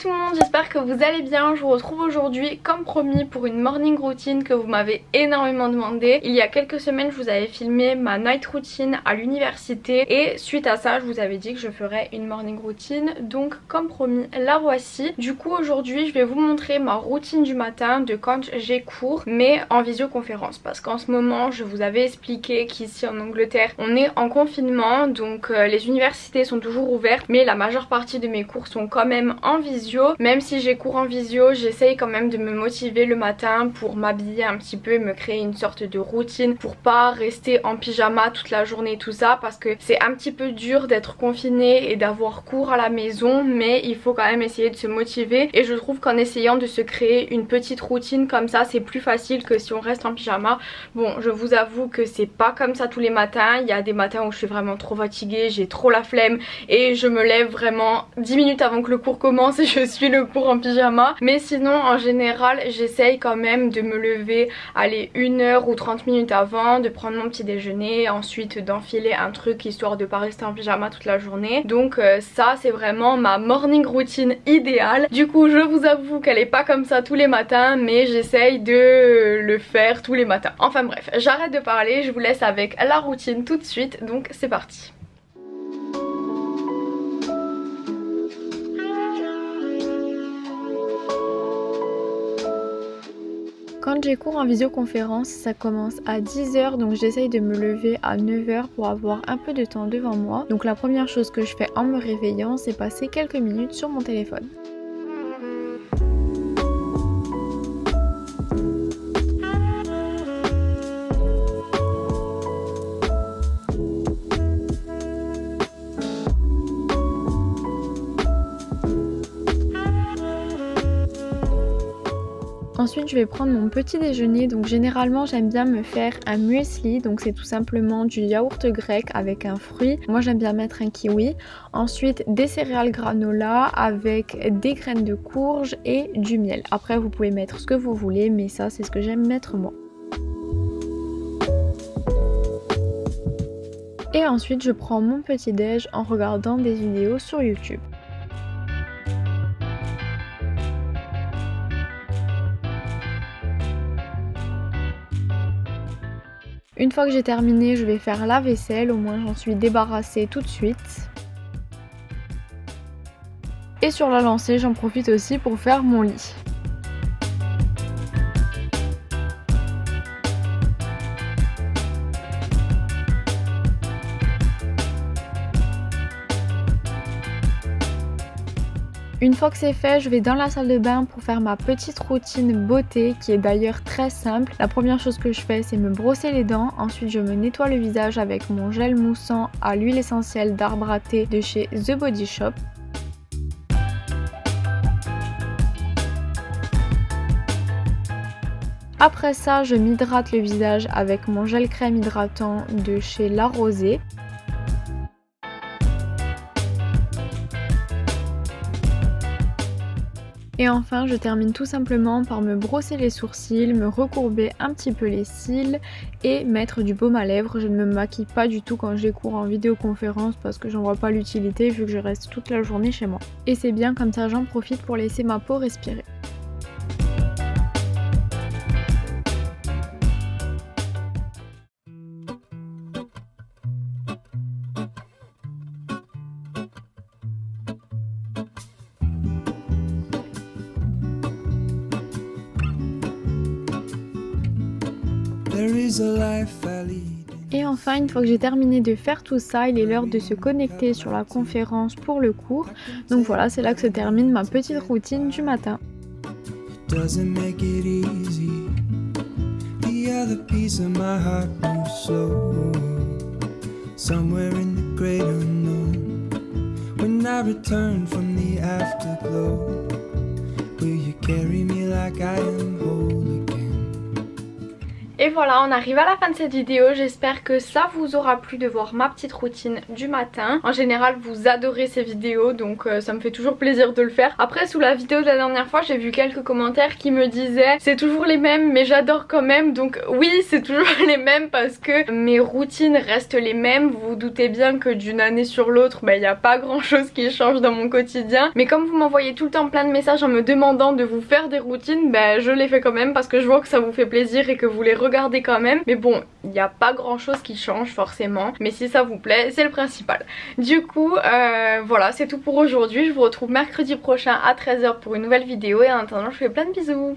tout le monde, j'espère que vous allez bien. Je vous retrouve aujourd'hui comme promis pour une morning routine que vous m'avez énormément demandé. Il y a quelques semaines je vous avais filmé ma night routine à l'université et suite à ça je vous avais dit que je ferais une morning routine, donc comme promis la voici. Du coup aujourd'hui je vais vous montrer ma routine du matin de quand j'ai cours, mais en visioconférence, parce qu'en ce moment je vous avais expliqué qu'ici en Angleterre on est en confinement, donc les universités sont toujours ouvertes mais la majeure partie de mes cours sont quand même en visio. Même si j'ai cours en visio, j'essaye quand même de me motiver le matin pour m'habiller un petit peu et me créer une sorte de routine pour pas rester en pyjama toute la journée, tout ça, parce que c'est un petit peu dur d'être confiné et d'avoir cours à la maison, mais il faut quand même essayer de se motiver et je trouve qu'en essayant de se créer une petite routine comme ça, c'est plus facile que si on reste en pyjama. Bon, je vous avoue que c'est pas comme ça tous les matins, il y a des matins où je suis vraiment trop fatiguée, j'ai trop la flemme et je me lève vraiment 10 minutes avant que le cours commence et je suis le cours en pyjama, mais sinon en général j'essaye quand même de me lever, aller 1 heure ou 30 minutes avant, de prendre mon petit déjeuner, ensuite d'enfiler un truc histoire de pas rester en pyjama toute la journée. Donc ça c'est vraiment ma morning routine idéale. Du coup je vous avoue qu'elle est pas comme ça tous les matins, mais j'essaye de le faire tous les matins. Enfin bref, j'arrête de parler, je vous laisse avec la routine tout de suite, donc c'est parti. Quand j'ai cours en visioconférence, ça commence à 10 h, donc j'essaye de me lever à 9 h pour avoir un peu de temps devant moi. Donc la première chose que je fais en me réveillant, c'est passer quelques minutes sur mon téléphone. Ensuite je vais prendre mon petit déjeuner, donc généralement j'aime bien me faire un muesli, donc c'est tout simplement du yaourt grec avec un fruit. Moi j'aime bien mettre un kiwi. Ensuite des céréales granola avec des graines de courge et du miel. Après vous pouvez mettre ce que vous voulez, mais ça c'est ce que j'aime mettre moi. Et ensuite je prends mon petit déj en regardant des vidéos sur YouTube. Une fois que j'ai terminé, je vais faire la vaisselle, au moins j'en suis débarrassée tout de suite. Et sur la lancée, j'en profite aussi pour faire mon lit. Une fois que c'est fait, je vais dans la salle de bain pour faire ma petite routine beauté qui est d'ailleurs très simple. La première chose que je fais, c'est me brosser les dents. Ensuite, je me nettoie le visage avec mon gel moussant à l'huile essentielle d'arbre à thé de chez The Body Shop. Après ça, je m'hydrate le visage avec mon gel crème hydratant de chez La Rosée. Et enfin je termine tout simplement par me brosser les sourcils, me recourber un petit peu les cils et mettre du baume à lèvres. Je ne me maquille pas du tout quand j'ai cours en vidéoconférence parce que j'en vois pas l'utilité vu que je reste toute la journée chez moi. Et c'est bien, comme ça j'en profite pour laisser ma peau respirer. Et enfin, une fois que j'ai terminé de faire tout ça, il est l'heure de se connecter sur la conférence pour le cours. Donc voilà, c'est là que se termine ma petite routine du matin. Et voilà, on arrive à la fin de cette vidéo. J'espère que ça vous aura plu de voir ma petite routine du matin. En général vous adorez ces vidéos, donc ça me fait toujours plaisir de le faire. Après, sous la vidéo de la dernière fois, j'ai vu quelques commentaires qui me disaient c'est toujours les mêmes mais j'adore quand même. Donc oui, c'est toujours les mêmes parce que mes routines restent les mêmes. Vous vous doutez bien que d'une année sur l'autre, il n'y a pas grand chose qui change dans mon quotidien. Mais comme vous m'envoyez tout le temps plein de messages en me demandant de vous faire des routines, je les fais quand même parce que je vois que ça vous fait plaisir et que vous les regardez quand même. Mais bon, il n'y a pas grand chose qui change forcément, mais si ça vous plaît, c'est le principal. Du coup voilà, c'est tout pour aujourd'hui. Je vous retrouve mercredi prochain à 13 h pour une nouvelle vidéo et en attendant je vous fais plein de bisous.